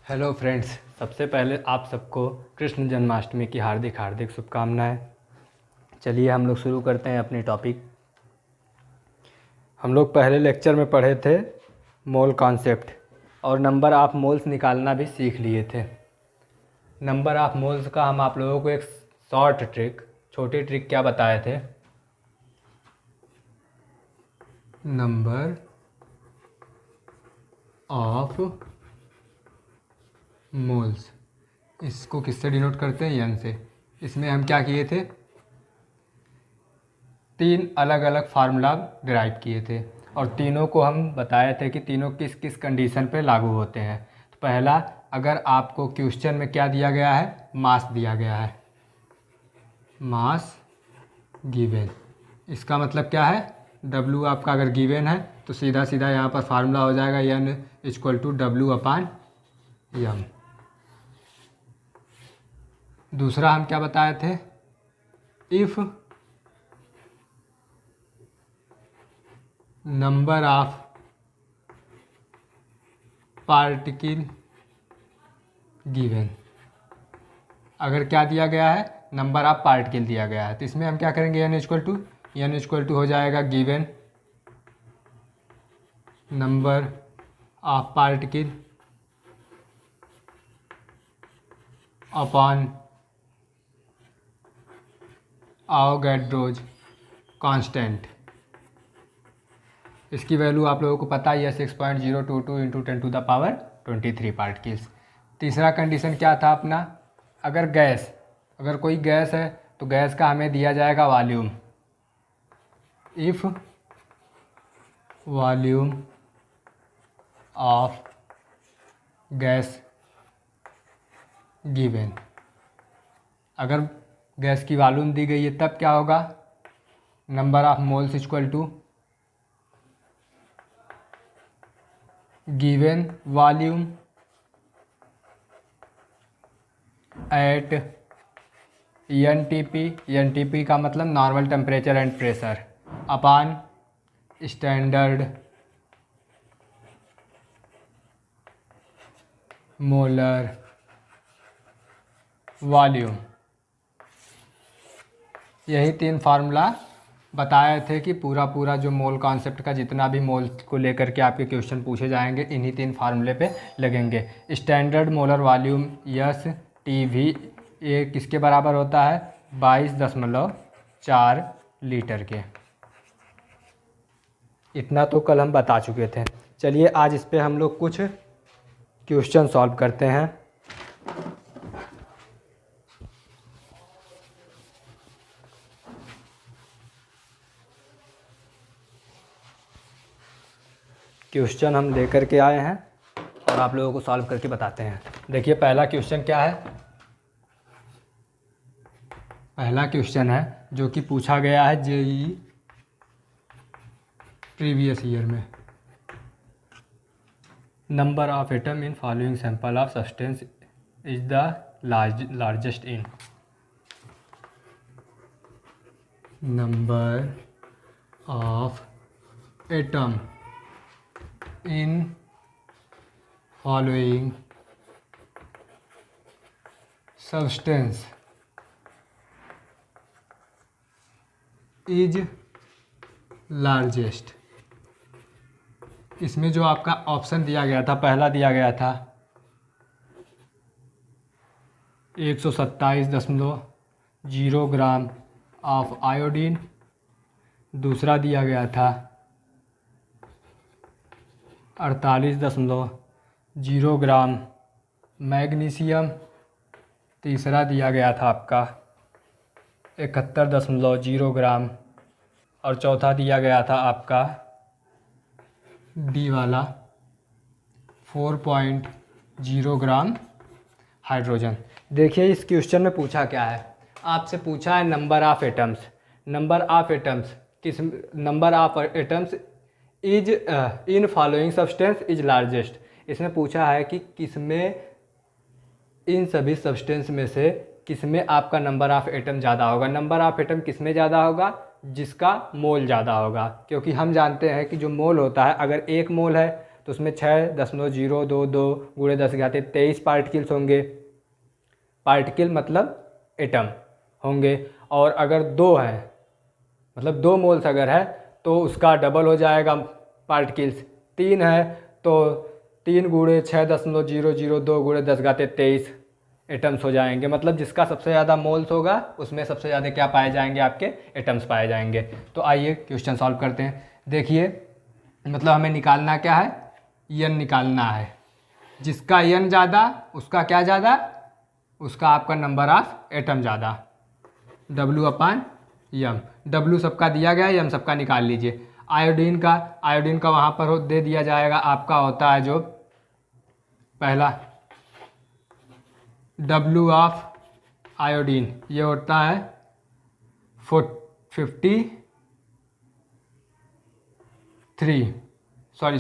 Hello friends, सबसे पहले आप सबको कृष्ण जन्माष्टमी की हार्दिक हार्दिक शुभकामनाएं। चलिए हम लोग शुरू करते हैं अपनी टॉपिक। हम लोग पहले लेक्चर में पढ़े थे मोल कॉन्सेप्ट और नंबर ऑफ मोल्स निकालना भी सीख लिए थे। नंबर ऑफ मोल्स का हम आप लोगों को एक छोटी ट्रिक क्या बताए थे? नंबर ऑफ मोल्स, इसको किससे डिनोट करते हैं? एन से। इसमें हम क्या किए थे? 3 अलग अलग फार्मूला डिराइव किए थे और तीनों को हम बताए थे कि तीनों किस किस कंडीशन पे लागू होते हैं। तो पहला, अगर आपको क्वेश्चन में क्या दिया गया है? मास दिया गया है, मास गिवन। इसका मतलब क्या है? W आपका अगर गिवन है तो सीधा सीधा यहाँ पर फार्मूला हो जाएगा N इक्वल टू W/m। दूसरा हम क्या बताए थे? If number of particle given, अगर क्या दिया गया है? नंबर ऑफ पार्टिकल दिया गया है, तो इसमें हम क्या करेंगे? N इक्वल टू हो जाएगा given number of particle upon Avogadro's constant. इसकी वैल्यू आप लोगों को पता ही है 6.022 इंटू 10⁻23 पार्टिकल्स। तीसरा कंडीशन क्या था अपना? अगर कोई गैस है तो गैस का हमें दिया जाएगा volume. If volume of gas given, अगर गैस की वॉल्यूम दी गई है तब क्या होगा? Number of moles equal to given volume at NTP का मतलब normal temperature and pressure upon standard molar volume. यही 3 फार्मूला बताए थे कि पूरा जो मोल कॉन्सेप्ट का जितना भी मोल को लेकर के आपके क्वेश्चन पूछे जाएंगे इन्हीं 3 फार्मूले पे लगेंगे। स्टैंडर्ड मोलर वॉल्यूम STV ये किसके बराबर होता है? 22.4 लीटर के। इतना तो कल हम बता चुके थे। चलिए आज इस पे हम लोग कुछ क्वेश्चन सॉल्व करते हैं। क्वेश्चन हम लेकर के आए हैं और आप लोगों को सॉल्व करके बताते हैं। देखिए पहला क्वेश्चन क्या है? पहला क्वेश्चन है जो कि पूछा गया है JEE प्रीवियस ईयर में। Number of atom in following sample of substance is the largest in. Number of atom in following substance is largest। इसमें जो आपका ऑप्शन दिया गया था, पहला दिया गया था 127.0 ग्राम ऑफ आयोडीन, दूसरा दिया गया था 48.0 ग्राम मैग्नीशियम, तीसरा दिया गया था आपका 71.0 ग्राम और चौथा दिया गया था आपका डी वाला 4.0 ग्राम हाइड्रोजन। देखिए इस क्वेश्चन में पूछा क्या है? आपसे पूछा है number of atoms. Number of atoms is in following substance is largest. इसमें पूछा है कि किसमें, इन सभी सब्सटेंस में से किसमें आपका नंबर ऑफ एटम ज़्यादा होगा। नंबर ऑफ एटम किसमें ज़्यादा होगा? जिसका मोल ज़्यादा होगा, क्योंकि हम जानते हैं कि जो मोल होता है, अगर 1 मोल है तो उसमें 6.022 गुणे 10⁻23 पार्टिकल्स होंगे। पार्टिकल मतलब एटम होंगे। और अगर 2 है, मतलब 2 मोल्स अगर है तो उसका डबल हो जाएगा पार्टिकल्स। 3 है तो 3 गुणे 6.002 गुणे 10⁻23 एटम्स हो जाएंगे। मतलब जिसका सबसे ज़्यादा मोल्स होगा उसमें सबसे ज़्यादा क्या पाए जाएंगे, आपके एटम्स पाए जाएंगे। तो आइए क्वेश्चन सॉल्व करते हैं। देखिए, मतलब हमें निकालना क्या है, एन निकालना है। जिसका एन ज़्यादा उसका क्या ज़्यादा, उसका आपका नंबर ऑफ एटम ज़्यादा। W/m, W सबका दिया गया है, एम सबका निकाल लीजिए। आयोडीन का वहाँ पर दे दिया जाएगा, आपका होता है जो पहला W ऑफ आयोडीन, ये होता है 53, सॉरी,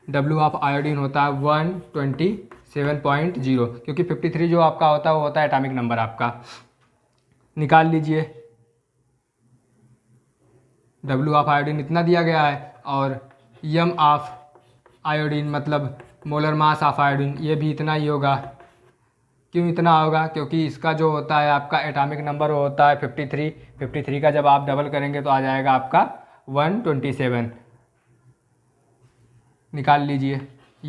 W ऑफ आयोडीन होता है 127.0, क्योंकि 53 जो आपका होता है वो होता है एटॉमिक नंबर आपका। निकाल लीजिए, W ऑफ आयोडीन इतना दिया गया है, और M ऑफ आयोडीन मतलब मोलर मास ऑफ आयोडीन, ये भी इतना ही होगा। क्यों इतना होगा, क्योंकि इसका जो होता है आपका एटॉमिक नंबर होता है 53 का जब आप डबल करेंगे तो आ जाएगा आपका 127। निकाल लीजिए,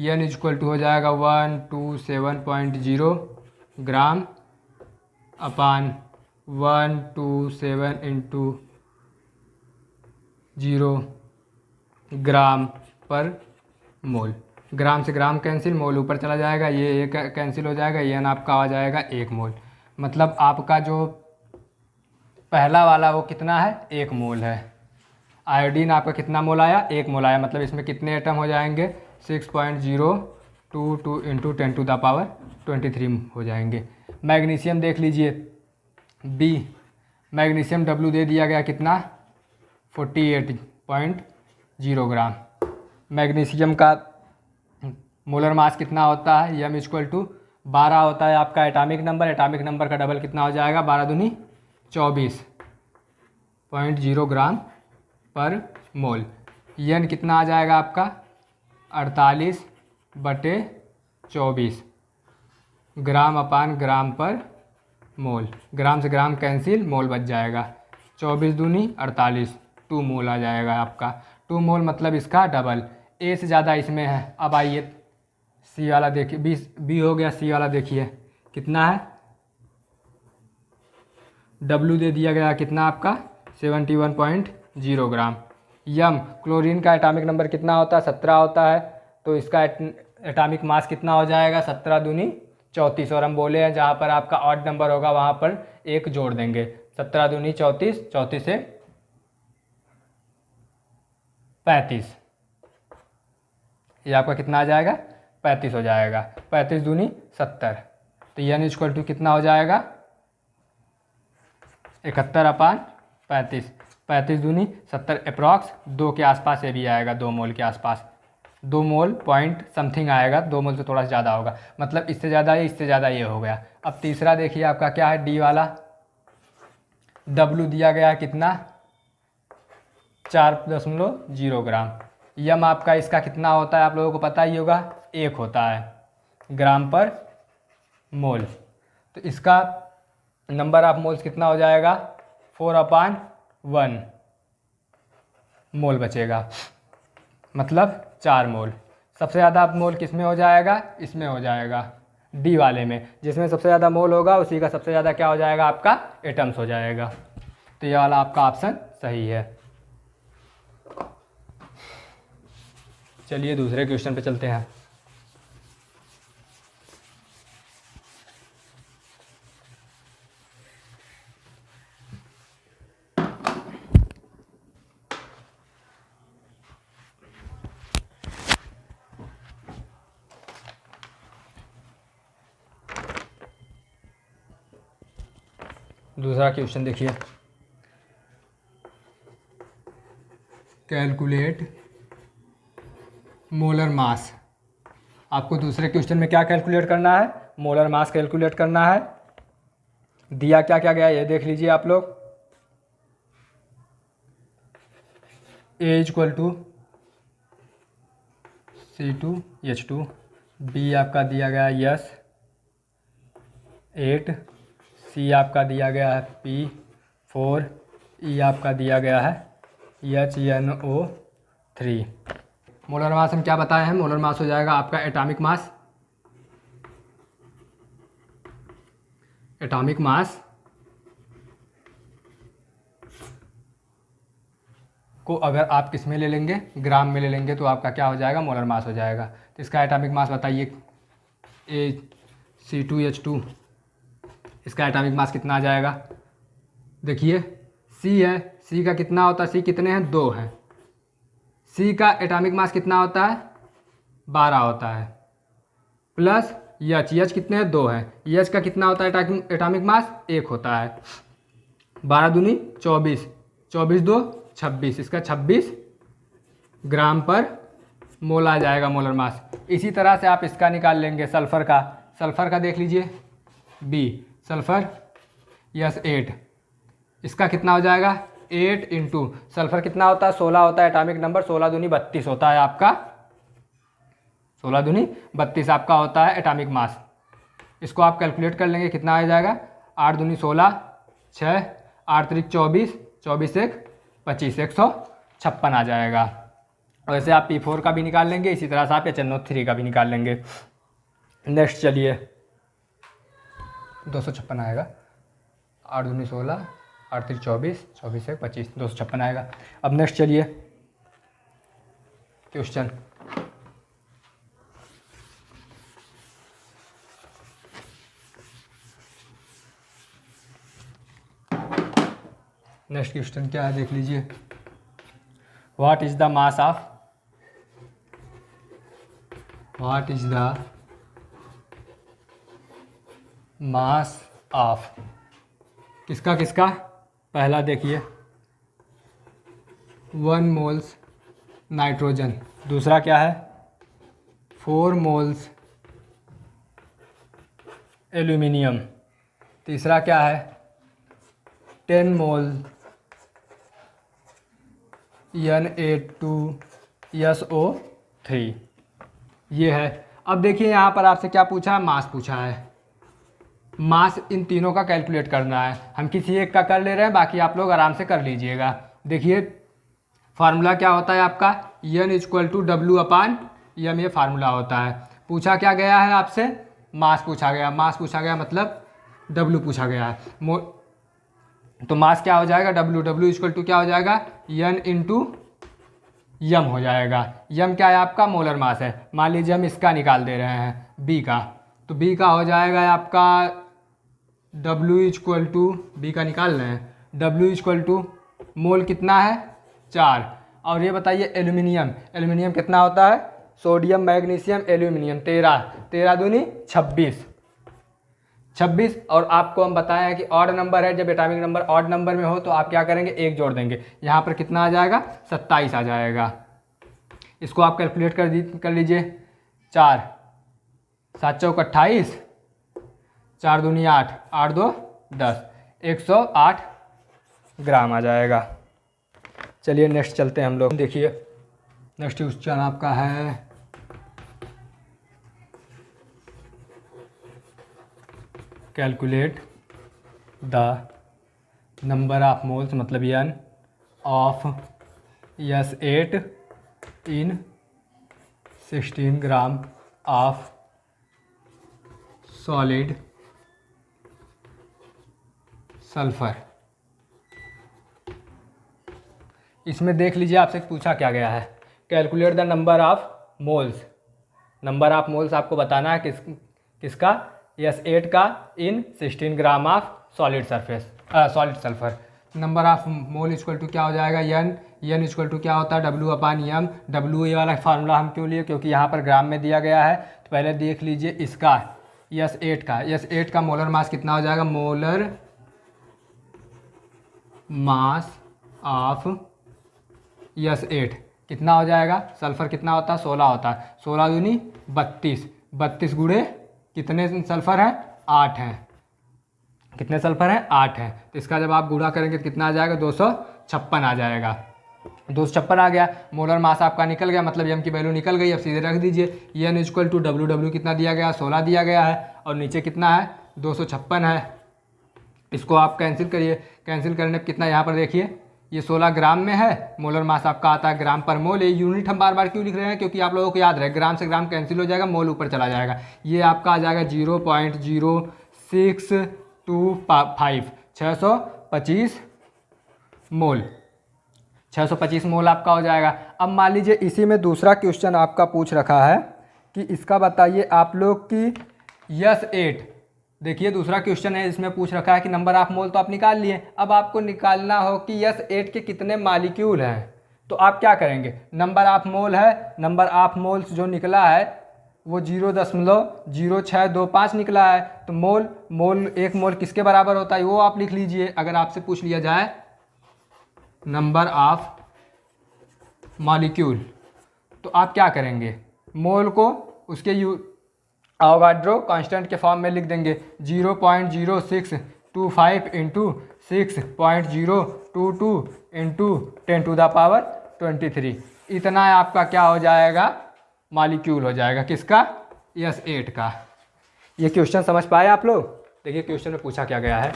N इक्वल टू हो जाएगा 127.0 ग्राम अपान 127 इंटू 0 ग्राम पर मोल। ग्राम से ग्राम कैंसिल, मोल ऊपर चला जाएगा, ये कैंसिल हो जाएगा, ये आपका आ जाएगा 1 मोल। मतलब आपका जो पहला वाला वो कितना है, 1 मोल है। आयोडीन आपका कितना मोल आया, 1 मोल आया। मतलब इसमें कितने एटम हो जाएंगे, 6.022 इंटू 10⁻23 हो जाएंगे। मैग्नीशियम देख लीजिए, बी मैग्नीशियम W दे दिया गया कितना, 48.0 ग्राम। मैग्नीशियम का मोलर मास कितना होता है, M इक्वल टू 12 होता है आपका एटॉमिक नंबर। एटॉमिक नंबर का डबल कितना हो जाएगा, 12 दूनी 24.0 ग्राम पर मोल। N कितना आ जाएगा आपका 48/24 ग्राम अपान ग्राम पर मोल। ग्राम से ग्राम कैंसिल, मोल बच जाएगा, 24 दूनी 48, 2 मोल आ जाएगा आपका। 2 मोल मतलब इसका डबल। A से ज़्यादा इसमें है। अब आइए C वाला देखिए, B हो गया, C वाला देखिए कितना है, W दे दिया गया कितना आपका 71.0 ग्राम। यम क्लोरीन का एटॉमिक नंबर कितना होता है, 17 होता है। तो इसका एटॉमिक मास कितना हो जाएगा, 17 दूनी 34। और हम बोले हैं जहाँ पर आपका ऑड नंबर होगा वहाँ पर 1 जोड़ देंगे। 17 दूनी 34, 34 से 35, ये आपका कितना आ जाएगा, 35 हो जाएगा। 35 दूनी 70, तो N इक्वल टू कितना हो जाएगा, 71/35। 35 दूनी 70, अप्रॉक्स 2 के आसपास ये भी आएगा, 2 मोल के आसपास, 2 मोल पॉइंट समथिंग आएगा, 2 मोल से थोड़ा सा ज़्यादा होगा। मतलब इससे ज़्यादा ये, इससे ज़्यादा ये हो गया। अब तीसरा देखिए आपका क्या है, D वाला। W दिया गया कितना, 4.0 ग्राम। यम आपका इसका कितना होता है, आप लोगों को पता ही होगा, 1 होता है ग्राम पर मोल। तो इसका नंबर ऑफ मोल्स कितना हो जाएगा, 4/1 मोल बचेगा, मतलब 4 मोल। सबसे ज़्यादा मोल किस में हो जाएगा, इसमें हो जाएगा, डी वाले में। जिसमें सबसे ज़्यादा मोल होगा उसी का सबसे ज़्यादा क्या हो जाएगा, आपका एटम्स हो जाएगा। तो ये वाला आपका ऑप्शन सही है। चलिए दूसरे क्वेश्चन पे चलते हैं। दूसरा क्वेश्चन देखिए, कैलकुलेट मोलर मास। आपको दूसरे क्वेश्चन में क्या कैलकुलेट करना है, मोलर मास कैलकुलेट करना है। दिया क्या क्या गया ये देख लीजिए आप लोग। A equal to C2H2, B आपका दिया गया है S8, C आपका दिया गया है P4, E आपका दिया गया है HNO3। मोलर मास हम क्या बताए हैं? मोलर मास हो जाएगा आपका एटॉमिक मास। एटॉमिक मास को अगर आप किस में ले लेंगे, ग्राम में ले लेंगे, तो आपका क्या हो जाएगा? मोलर मास हो जाएगा। तो इसका एटॉमिक मास बताइए। C2H2, इसका एटॉमिक मास कितना आ जाएगा? देखिए C है, C का कितना होता है? C कितने हैं? 2 हैं। C का एटॉमिक मास कितना होता है? 12 होता है। प्लस H कितने हैं? 2 हैं। H का कितना होता है एटॉमिक मास? 1 होता है। 12 दूनी 24, 24 2 26, इसका 26 ग्राम पर मोल आ जाएगा मोलर मास। इसी तरह से आप इसका निकाल लेंगे सल्फ़र का। सल्फ़र का देख लीजिए B, सल्फ़र S8, इसका कितना हो जाएगा? 8 इंटू सल्फ़र कितना होता है? 16 होता है एटॉमिक नंबर। 16 दूनी 32 होता है आपका। 16 दूनी 32 आपका होता है एटॉमिक मास। इसको आप कैलकुलेट कर लेंगे, कितना आ जाएगा? 8 दूनी 16, 6, 8 त्रिक 24, 24 एक 25, 156 आ जाएगा। वैसे आप P4 का भी निकाल लेंगे, इसी तरह से आप HNO3 का भी निकाल लेंगे। नेक्स्ट चलिए, 256 आएगा। 8 दूनी 16, 8 त्रिक 24, 24 एक 25, 256 आएगा। अब नेक्स्ट चलिए क्वेश्चन। नेक्स्ट क्वेश्चन क्या है देख लीजिए। What is the mass of, what is the mass of, किसका किसका? पहला देखिए 1 मोल्स नाइट्रोजन, दूसरा क्या है? 4 मोल्स एल्यूमिनियम, तीसरा क्या है? 10 मोल Na2SO3, ये है। अब देखिए यहाँ पर आपसे क्या पूछा है? मास पूछा है। मास इन तीनों का कैलकुलेट करना है। हम किसी एक का कर ले रहे हैं, बाकी आप लोग आराम से कर लीजिएगा। देखिए फार्मूला क्या होता है आपका? N = W/m, ये फार्मूला होता है। पूछा क्या गया है आपसे? मास पूछा गया। मास पूछा गया मतलब W पूछा गया है। तो मास क्या हो जाएगा? W = क्या हो जाएगा? N × m हो जाएगा। m क्या है आपका? मोलर मास है। मान लीजिए हम इसका निकाल दे रहे हैं B का, तो B का हो जाएगा आपका W = B का निकाल रहे हैं। W = मोल कितना है? 4। और ये बताइए एल्यूमिनियम, एल्यूमिनियम कितना होता है? सोडियम मैग्नीशियम एल्यूमिनियम 13, 13 दूनी 26, 26। और आपको हम बताए हैं कि ऑड नंबर है, जब एटॉमिक नंबर ऑड नंबर में हो तो आप क्या करेंगे? 1 जोड़ देंगे। यहाँ पर कितना आ जाएगा? 27 आ जाएगा। इसको आप कैलकुलेट कर लीजिए। 4 7 चौक 28, 4 दूनी 8, 8 2 10, 108 ग्राम आ जाएगा। चलिए नेक्स्ट चलते हैं हम लोग। देखिए नेक्स्ट क्वेश्चन आपका है calculate the number of moles, मतलब N of S8 in 16 gram of solid sulphur. इसमें देख लीजिए आपसे पूछा क्या गया है? Calculate the number of moles. Number of moles आपको बताना है किसका? S8 का इन 16 gram of solid sulphur. Number of mole = क्या हो जाएगा? N = क्या होता है? W/m। W ये वाला फार्मूला हम क्यों लिए? क्योंकि यहाँ पर ग्राम में दिया गया है। तो पहले देख लीजिए इसका S8 का मोलर मास कितना हो जाएगा? मोलर मास ऑफ S8 कितना हो जाएगा? सल्फर कितना होता है? 16 होता है। 16 दूनी 32, 32 गुणे कितने सल्फर हैं? 8 हैं। कितने सल्फर हैं? 8 हैं। तो इसका जब आप गुणा करेंगे तो कितना आ जाएगा? 256 आ जाएगा। 256 आ गया। मोलर मास आपका निकल गया, मतलब m की वैल्यू निकल गई। अब सीधे रख दीजिए n equal to W, W कितना दिया गया, 16 दिया गया है, और नीचे कितना है, 256 है। इसको आप कैंसिल करिए, कैंसिल करने पर कितना यहाँ पर देखिए, ये 16 ग्राम में है, मोलर मास आपका आता है ग्राम पर मोल। ये यूनिट हम बार बार क्यों लिख रहे हैं, क्योंकि आप लोगों को याद रहे, ग्राम से ग्राम कैंसिल हो जाएगा, मोल ऊपर चला जाएगा। ये आपका आ जाएगा 0.0625, 625 मोल, 625 मोल आपका हो जाएगा। अब मान लीजिए इसी में दूसरा क्वेश्चन आपका पूछ रखा है कि इसका बताइए आप लोग कि S8, देखिए दूसरा क्वेश्चन है, इसमें पूछ रखा है कि नंबर ऑफ मोल तो आप निकाल लिए, अब आपको निकालना हो कि S8 के कितने मालिक्यूल हैं। तो आप क्या करेंगे, नंबर ऑफ मोल है, नंबर ऑफ मोल्स जो निकला है वो 0.0625 निकला है। तो मोल एक मोल किसके बराबर होता है वो आप लिख लीजिए। अगर आपसे पूछ लिया जाए नंबर ऑफ मॉलिक्यूल, तो आप क्या करेंगे, मोल को उसके अवोगाड्रो कांस्टेंट के फॉर्म में लिख देंगे, 0.0625 इंटू 6.022 इंटू 10⁻23। इतना आपका क्या हो जाएगा, मॉलिक्यूल हो जाएगा, किसका, S8 का। ये क्वेश्चन समझ पाए आप लोग। देखिए क्वेश्चन में पूछा क्या गया है,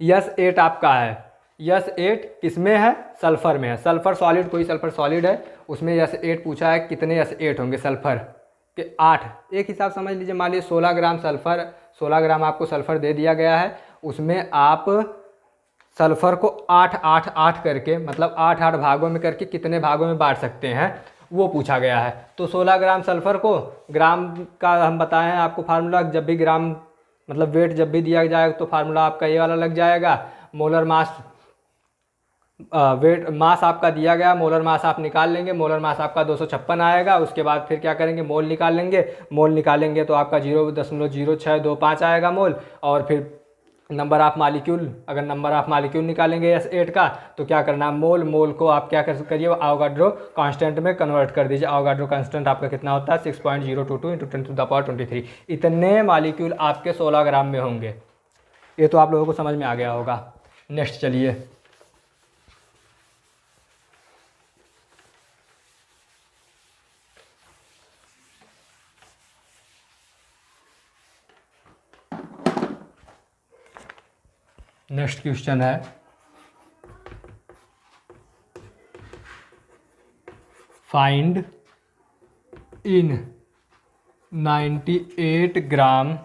S8 आपका है, S8 किसमें है, सल्फर में है। सल्फर सॉलिड, कोई सल्फर सॉलिड है, उसमें S8 पूछा है, कितने S8 होंगे सल्फर के, 8। एक हिसाब समझ लीजिए, मान लीजिए 16 ग्राम सल्फर, 16 ग्राम आपको सल्फर दे दिया गया है, उसमें आप सल्फर को 8 करके, मतलब 8 भागों में करके कितने भागों में बांट सकते हैं वो पूछा गया है। तो 16 ग्राम सल्फर को, ग्राम का हम बताएं आपको फार्मूला, जब भी ग्राम मतलब वेट जब भी दिया जाएगा तो फार्मूला आपका ये वाला लग जाएगा। मोलर मास, वेट मास आपका दिया गया, मोलर मास आप निकाल लेंगे, मोलर मास आपका 256 आएगा। उसके बाद फिर क्या करेंगे, मोल निकाल लेंगे, मोल निकालेंगे तो आपका 0.0625 आएगा मोल। और फिर नंबर ऑफ मालिक्यूल, अगर नंबर ऑफ मालिक्यूल निकालेंगे S8 का, तो क्या करना, मोल को आप क्या करिए, अवोगाड्रो कांस्टेंट में कन्वर्ट कर दीजिए। अवोगाड्रो कांस्टेंट आपका कितना होता है, 6.022 इंटू 10⁻23। इतने मालिक्यूल आपके 16 ग्राम में होंगे। ये तो आप लोगों को समझ में आ गया होगा। नेक्स्ट चलिए, नेक्स्ट क्वेश्चन है, find in 98 gram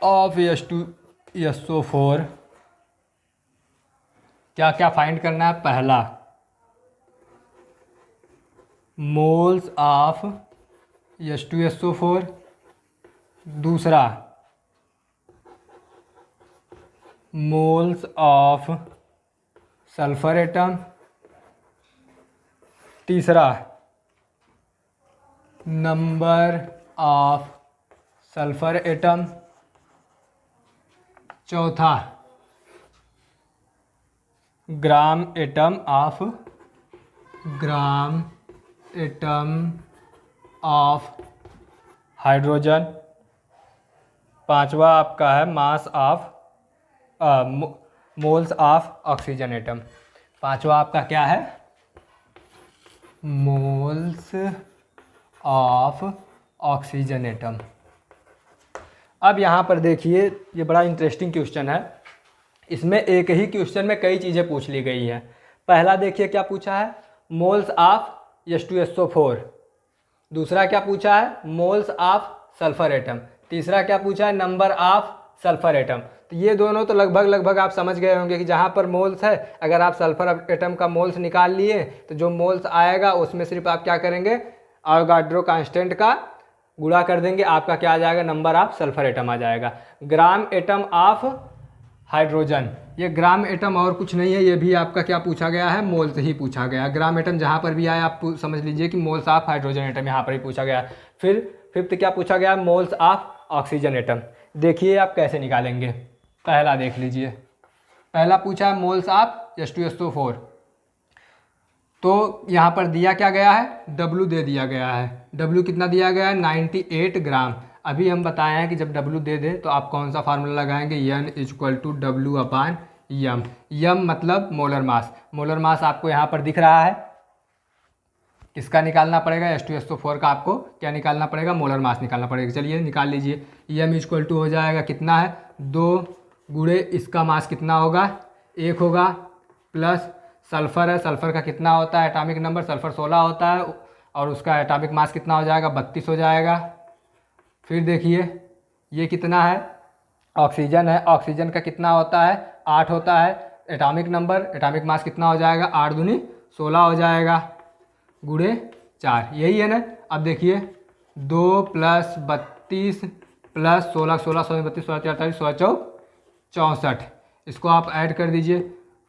of H2SO4, क्या क्या फाइंड करना है। पहला, मोल्स ऑफ H2SO4, दूसरा मोल्स ऑफ सल्फर एटम, तीसरा नंबर ऑफ सल्फर एटम, चौथा ग्राम एटम ऑफ हाइड्रोजन, पांचवा आपका है mass of moles of oxygen atom. पांचवा आपका क्या है, मोल्स ऑफ ऑक्सीजन एटम। अब यहाँ पर देखिए, ये बड़ा इंटरेस्टिंग क्वेश्चन है। इसमें एक ही क्वेश्चन में कई चीज़ें पूछ ली गई हैं। पहला देखिए क्या पूछा है, मोल्स ऑफ H2SO4। दूसरा क्या पूछा है, मोल्स ऑफ सल्फर एटम। तीसरा क्या पूछा है, नंबर ऑफ सल्फर एटम। तो ये दोनों तो लगभग आप समझ गए होंगे कि जहाँ पर मोल्स है, अगर आप सल्फर एटम का मोल्स निकाल लिए तो जो मोल्स आएगा उसमें सिर्फ आप क्या करेंगे, अवोगाड्रो कांस्टेंट का गुणा कर देंगे, आपका क्या आ जाएगा, नंबर ऑफ सल्फर एटम आ जाएगा। ग्राम एटम ऑफ हाइड्रोजन, ये ग्राम एटम और कुछ नहीं है, ये भी आपका क्या पूछा गया है, मोल्स ही पूछा गया। ग्राम एटम जहाँ पर भी आए आप समझ लीजिए कि मोल्स ऑफ हाइड्रोजन एटम यहाँ पर ही पूछा गया। फिर फिफ्थ क्या पूछा गया, मोल्स ऑफ ऑक्सीजन एटम। देखिए आप कैसे निकालेंगे, पहला देख लीजिए। पहला पूछा है मोल्स ऑफ H2SO4, तो यहाँ पर दिया क्या गया है, W दे दिया गया है। W कितना दिया गया है, 98 ग्राम। अभी हम बताए हैं कि जब W दे दे तो आप कौन सा फार्मूला लगाएंगे, N = W/A यम। यम मतलब मोलर मास। मोलर मास आपको यहाँ पर दिख रहा है, किसका निकालना पड़ेगा, H2SO4 का आपको क्या निकालना पड़ेगा, मोलर मास निकालना पड़ेगा। चलिए निकाल लीजिए। यम इक्वल टू हो जाएगा कितना है, 2 गुणे इसका मास कितना होगा, 1 होगा, प्लस सल्फ़र है, सल्फ़र का कितना होता है एटॉमिक नंबर, सल्फ़र 16 होता है और उसका एटॉमिक मास कितना हो जाएगा, 32 हो जाएगा। फिर देखिए ये कितना है, ऑक्सीजन है, ऑक्सीजन का कितना होता है, 8 होता है एटॉमिक नंबर, एटॉमिक मास कितना हो जाएगा, 8 दूनी 16 हो जाएगा, गुणे 4, यही है ना। अब देखिए 2 + 32 + 16, 16 16 32 16 43 16 चौक 64, इसको आप ऐड कर दीजिए,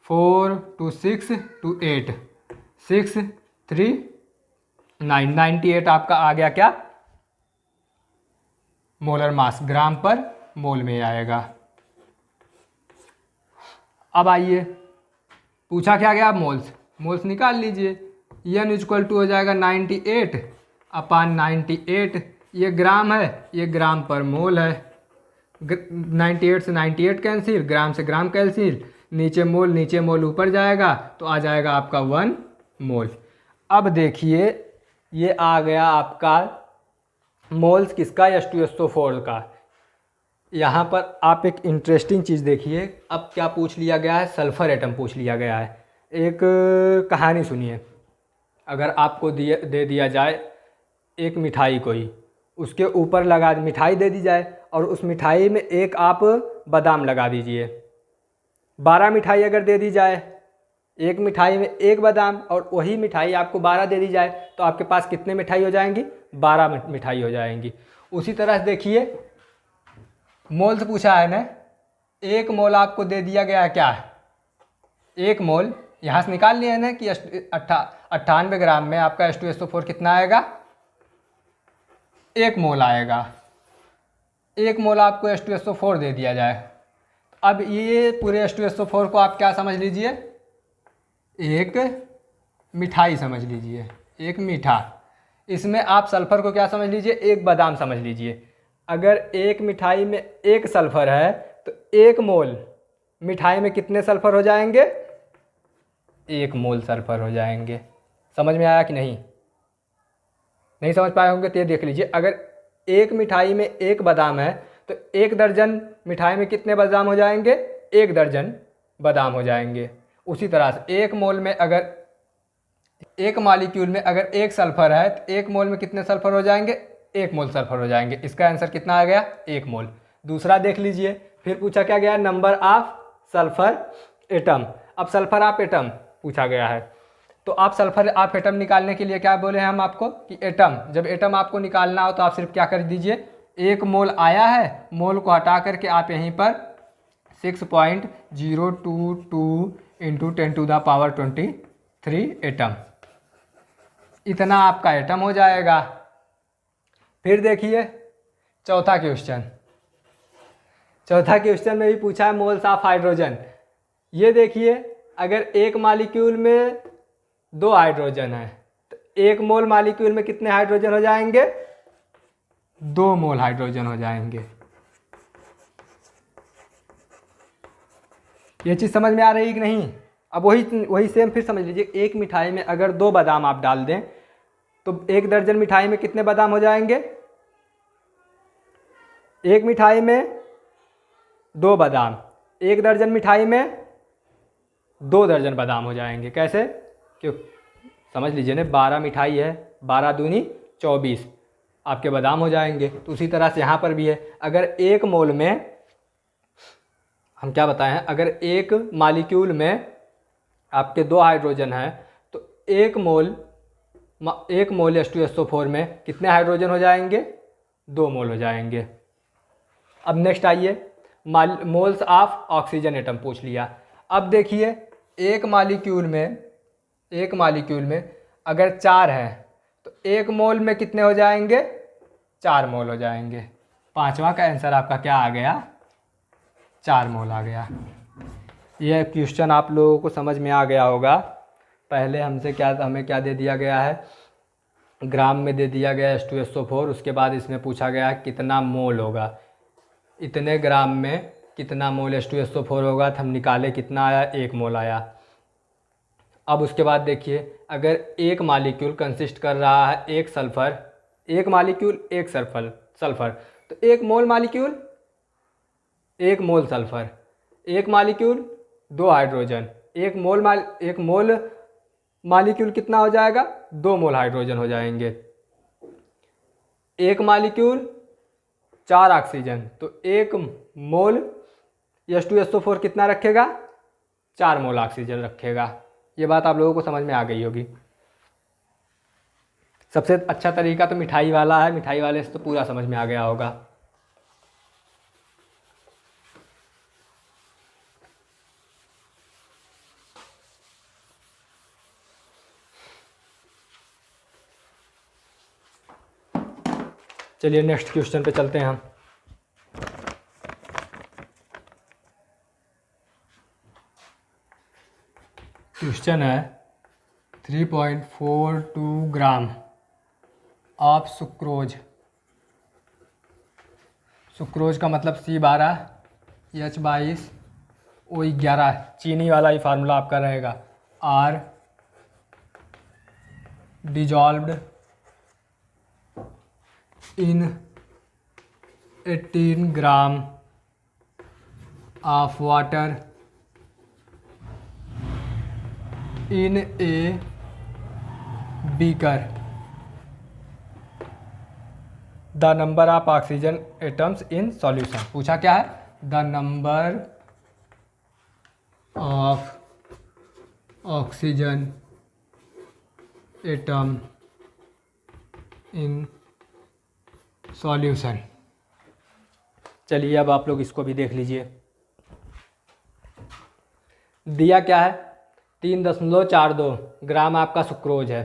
4 2 6 2 8 6 3 9 98 आपका आ गया क्या, मोलर मास, ग्राम पर मोल में आएगा। अब आइए पूछा क्या गया, मोल्स, मोल्स निकाल लीजिए। n इक्वल टू हो जाएगा 98/98, ये ग्राम है, ये ग्राम पर मोल है। 98 से 98 कैंसिल, ग्राम से ग्राम कैंसिल, नीचे मोल ऊपर जाएगा तो आ जाएगा आपका 1 मोल। अब देखिए ये आ गया आपका मोल्स किसका, H2SO4 का। यहाँ पर आप एक इंटरेस्टिंग चीज़ देखिए, अब क्या पूछ लिया गया है, सल्फ़र एटम पूछ लिया गया है। एक कहानी सुनिए, अगर आपको दे दिया जाए एक मिठाई कोई, उसके ऊपर लगा मिठाई दे दी जाए और उस मिठाई में एक आप बादाम लगा दीजिए, 12 मिठाई अगर दे दी जाए, एक मिठाई में एक बादाम और वही मिठाई आपको 12 दे दी जाए तो आपके पास कितने मिठाई हो जाएंगी, 12 मिठाई हो जाएंगी। उसी तरह से देखिए मोल्स पूछा है ना, 1 मोल आपको दे दिया गया है क्या है, 1 मोल यहाँ से निकाल लिया है ना कि 98 ग्राम में आपका H2SO4 कितना आएगा, 1 मोल आएगा। 1 मोल आपको H2SO4 दे दिया जाए, अब ये पूरे H2SO4 को आप क्या समझ लीजिए, एक मिठाई समझ लीजिए, एक मीठा। इसमें आप सल्फ़र को क्या समझ लीजिए, एक बादाम समझ लीजिए। अगर एक मिठाई में एक सल्फ़र है तो 1 मोल मिठाई में कितने सल्फ़र हो जाएंगे, 1 मोल सल्फ़र हो जाएंगे। समझ में आया कि नहीं, नहीं समझ पाए होंगे तो ये देख लीजिए। अगर एक मिठाई में एक बादाम है तो 1 दर्जन मिठाई में कितने बादाम हो जाएंगे, 1 दर्जन बादाम हो जाएंगे। उसी तरह से 1 मोल में अगर एक मॉलिक्यूल में अगर 1 सल्फ़र है तो 1 मोल में कितने सल्फ़र हो जाएंगे, 1 मोल सल्फ़र हो जाएंगे। इसका आंसर कितना आ गया, 1 मोल। दूसरा देख लीजिए, फिर पूछा क्या गया, नंबर ऑफ सल्फ़र एटम। अब सल्फ़र ऑफ एटम पूछा गया है तो आप सल्फ़र ऑफ एटम निकालने के लिए क्या बोले हैं हम आपको कि एटम, जब एटम आपको निकालना हो तो आप सिर्फ क्या कर दीजिए, 1 मोल आया है, मोल को हटा करके आप यहीं पर 6.022 × 10⁻23 एटम, इतना आपका एटम हो जाएगा। फिर देखिए चौथा क्वेश्चन, चौथा क्वेश्चन में भी पूछा है मोल्स ऑफ हाइड्रोजन। ये देखिए अगर एक मॉलिक्यूल में 2 हाइड्रोजन है तो 1 मोल मॉलिक्यूल में कितने हाइड्रोजन हो जाएंगे, 2 मोल हाइड्रोजन हो जाएंगे। ये चीज़ समझ में आ रही है कि नहीं। अब वही सेम फिर समझ लीजिए, एक मिठाई में अगर 2 बादाम आप डाल दें तो 1 दर्जन मिठाई में कितने बादाम हो जाएंगे, एक मिठाई में 2 बादाम, 1 दर्जन मिठाई में 2 दर्जन बादाम हो जाएंगे। कैसे, क्यों समझ लीजिए ना, 12 मिठाई है, 12 दूनी 24 आपके बादाम हो जाएंगे। तो उसी तरह से यहाँ पर भी है, अगर 1 मोल में हम क्या बताएं हैं, अगर एक मॉलिक्यूल में आपके 2 हाइड्रोजन है तो 1 मोल H2SO4 में कितने हाइड्रोजन हो जाएंगे, 2 मोल हो जाएंगे। अब नेक्स्ट आइए, मोल्स ऑफ ऑक्सीजन एटम पूछ लिया। अब देखिए एक मॉलिक्यूल में अगर 4 है तो 1 मोल में कितने हो जाएंगे, 4 मोल हो जाएंगे। पांचवा का आंसर आपका क्या आ गया, 4 मोल आ गया। यह क्वेश्चन आप लोगों को समझ में आ गया होगा। पहले हमें क्या दे दिया गया है, ग्राम में दे दिया गया H2SO4, उसके बाद इसमें पूछा गया कितना मोल होगा, इतने ग्राम में कितना मोल H2SO4 होगा, तो हम निकाले कितना आया, 1 मोल आया। अब उसके बाद देखिए, अगर एक मालिक्यूल कंसिस्ट कर रहा है एक सल्फ़र, एक मालिक्यूल एक सल्फ़र, तो एक मोल मालिक्यूल, एक मोल सल्फ़र, एक मालिक्यूल 2 हाइड्रोजन, एक मोल मालिक्यूल कितना हो जाएगा, 2 मोल हाइड्रोजन हो जाएंगे। एक मालिक्यूल 4 ऑक्सीजन, तो एक मोल H2SO4 कितना रखेगा, 4 मोल ऑक्सीजन रखेगा। ये बात आप लोगों को समझ में आ गई होगी। सबसे अच्छा तरीका तो मिठाई वाला है, मिठाई वाले से तो पूरा समझ में आ गया होगा। चलिए नेक्स्ट क्वेश्चन पे चलते हैं हम। क्वेश्चन है 3.42 ग्राम ऑफ सुक्रोज। सुक्रोज का मतलब C12H22O11, चीनी वाला ही फार्मूला आपका रहेगा। Are dissolved in 18 gram of water in a beaker, the number of oxygen atoms in solution. पूछा क्या है, the number of oxygen atom in solution. चलिए अब आप लोग इसको भी देख लीजिए। दिया क्या है, 3.42 ग्राम आपका सुक्रोज है।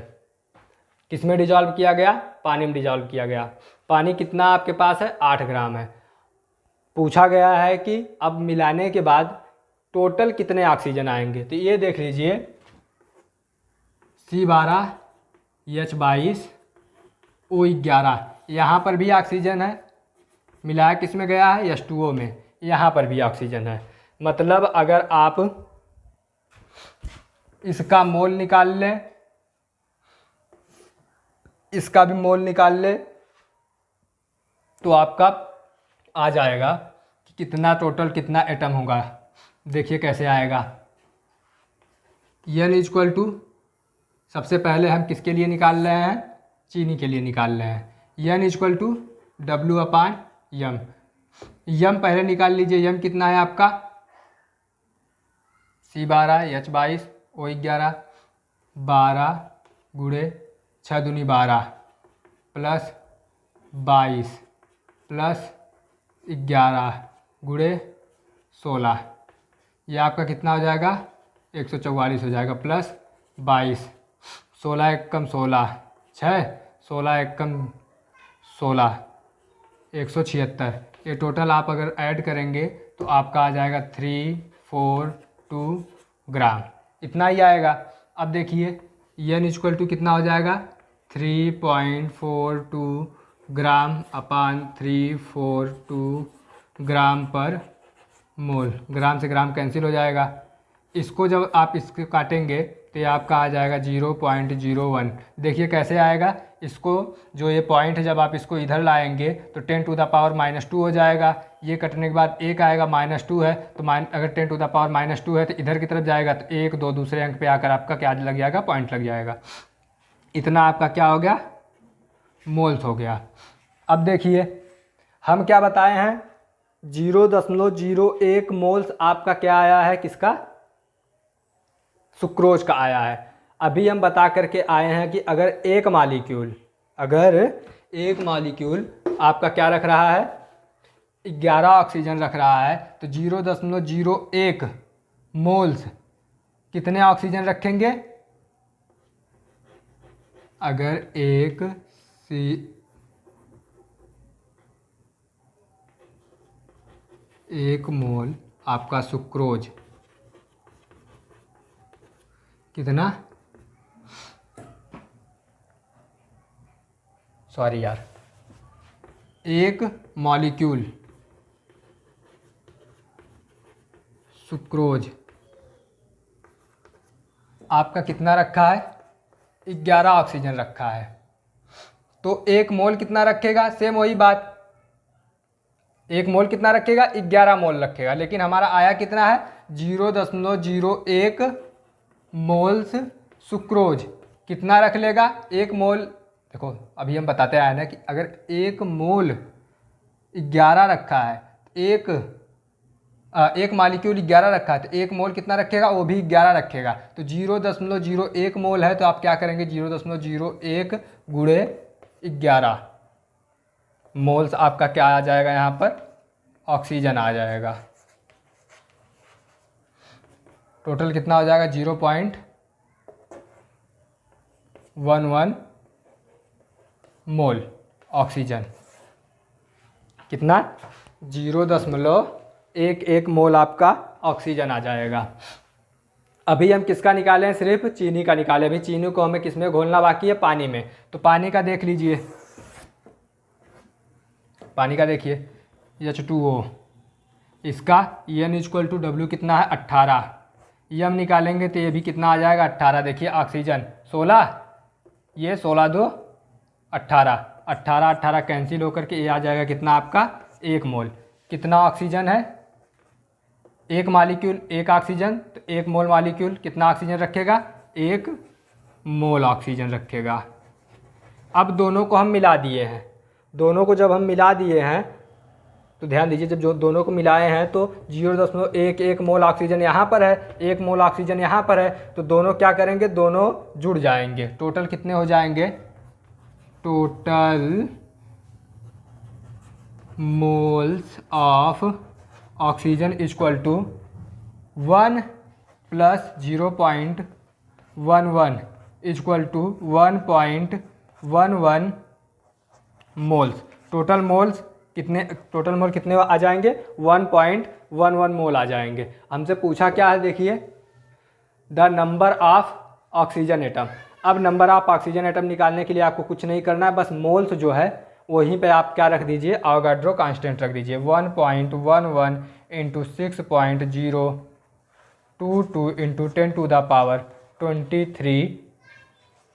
किस में डिजॉल्व किया गया, पानी में डिजॉल्व किया गया। पानी कितना आपके पास है, 8 ग्राम है। पूछा गया है कि अब मिलाने के बाद टोटल कितने ऑक्सीजन आएंगे, तो ये देख लीजिए C12H22O11, यहाँ पर भी ऑक्सीजन है, मिलाया किस में गया है, H2O में, यहाँ पर भी ऑक्सीजन है। मतलब अगर आप इसका मोल निकाल लें, इसका भी मोल निकाल ले, तो आपका आ जाएगा कि कितना टोटल कितना एटम होगा। देखिए कैसे आएगा, N इक्वल टू, सबसे पहले हम किसके लिए निकाल रहे हैं, चीनी के लिए निकाल रहे हैं। N equal to W/M। यम पहले निकाल लीजिए, यम कितना है आपका, C12H22O11, 12 गुणे 6 दूनी 12 प्लस 22 प्लस 11 गुणे 16, ये आपका कितना हो जाएगा, 144 हो जाएगा, प्लस 22, 16 एकम 16, 6, 16 एकम 16, 176। ये टोटल आप अगर ऐड करेंगे तो आपका आ जाएगा 342 ग्राम, इतना ही आएगा। अब देखिए N इक्वल टू कितना हो जाएगा, 3.42 ग्राम अपान 342 ग्राम पर मोल। ग्राम से ग्राम कैंसिल हो जाएगा। इसको जब आप इसको काटेंगे तो ये आपका आ जाएगा 0.01। देखिए कैसे आएगा, इसको जो ये पॉइंट है जब आप इसको इधर लाएंगे तो 10⁻⁻² हो जाएगा। ये कटने के बाद एक आएगा, -2 है तो अगर 10⁻⁻² है तो इधर की तरफ जाएगा तो 1 2 दूसरे अंक पे आकर आपका क्या लग जाएगा, पॉइंट लग जाएगा। इतना आपका क्या हो गया, मोल्स हो गया। अब देखिए हम क्या बताए हैं, 0.01 मोल्स आपका क्या आया है, किसका, सुक्रोज का आया है। अभी हम बता करके आए हैं कि अगर एक मालिक्यूल आपका क्या रख रहा है, 11 ऑक्सीजन रख रहा है, तो 0.01 मोल्स कितने ऑक्सीजन रखेंगे। अगर एक मोल आपका सुक्रोज कितना, सॉरी यार, एक मॉलिक्यूल सुक्रोज आपका कितना रखा है, 11 ऑक्सीजन रखा है। तो 1 मोल कितना रखेगा, सेम वही बात, 1 मोल कितना रखेगा, 11 मोल रखेगा। लेकिन हमारा आया कितना है, 0.01 मोल्स सुक्रोज। कितना रख लेगा, 1 मोल। देखो अभी हम बताते आए ना कि अगर 1 मोल 11 रखा है, एक मालिक्यूल 11 रखा है, तो 1 मोल कितना रखेगा, वो भी 11 रखेगा। तो 0.01 मोल है, तो आप क्या करेंगे, 0.01 गुणे 11 मोल्स आपका क्या आ जाएगा, यहाँ पर ऑक्सीजन आ जाएगा। टोटल कितना हो जाएगा, 0.11 मोल ऑक्सीजन। कितना, 0.11 मोल आपका ऑक्सीजन आ जाएगा। अभी हम किसका निकालें, सिर्फ चीनी का निकालें। अभी चीनी को हमें किस में घोलना बाकी है, पानी में। तो पानी का देख लीजिए, पानी का देखिए, H2O, इसका En=W कितना है, 18। ये हम निकालेंगे तो ये भी कितना आ जाएगा, 18। देखिए ऑक्सीजन 16, ये 16 2 18, 18 18 कैंसिल होकर के ये आ जाएगा कितना आपका, 1 मोल। कितना ऑक्सीजन है, 1 मालिक्यूल 1 ऑक्सीजन, तो 1 मोल मालिक्यूल कितना ऑक्सीजन रखेगा, 1 मोल ऑक्सीजन रखेगा। अब दोनों को हम मिला दिए हैं, दोनों को जब हम मिला दिए हैं तो ध्यान दीजिए, जब जो दोनों को मिलाए हैं तो 0.11 मोल ऑक्सीजन यहाँ पर है, 1 मोल ऑक्सीजन यहाँ पर है, तो दोनों क्या करेंगे, दोनों जुड़ जाएंगे। टोटल कितने हो जाएंगे, total moles of oxygen equal to 1 + 0.11 equal to 1.11 moles. Total mole कितने आ जाएंगे, 1.11 मोल आ जाएंगे। हमसे पूछा क्या है, देखिए the number of oxygen atom. अब नंबर ऑफ ऑक्सीजन एटम निकालने के लिए आपको कुछ नहीं करना है, बस मोल्स जो है वहीं पे आप क्या रख दीजिए, अवोगाड्रो कांस्टेंट रख दीजिए। 1.11 × 6.022 × 10⁻23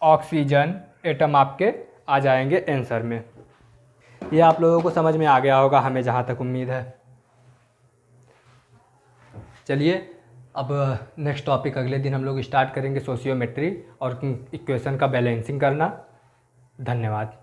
ऑक्सीजन एटम आपके आ जाएंगे आंसर में। ये आप लोगों को समझ में आ गया होगा, हमें जहाँ तक उम्मीद है। चलिए अब नेक्स्ट टॉपिक अगले दिन हम लोग स्टार्ट करेंगे, सोशियोमेट्री और इक्वेशन का बैलेंसिंग करना। धन्यवाद।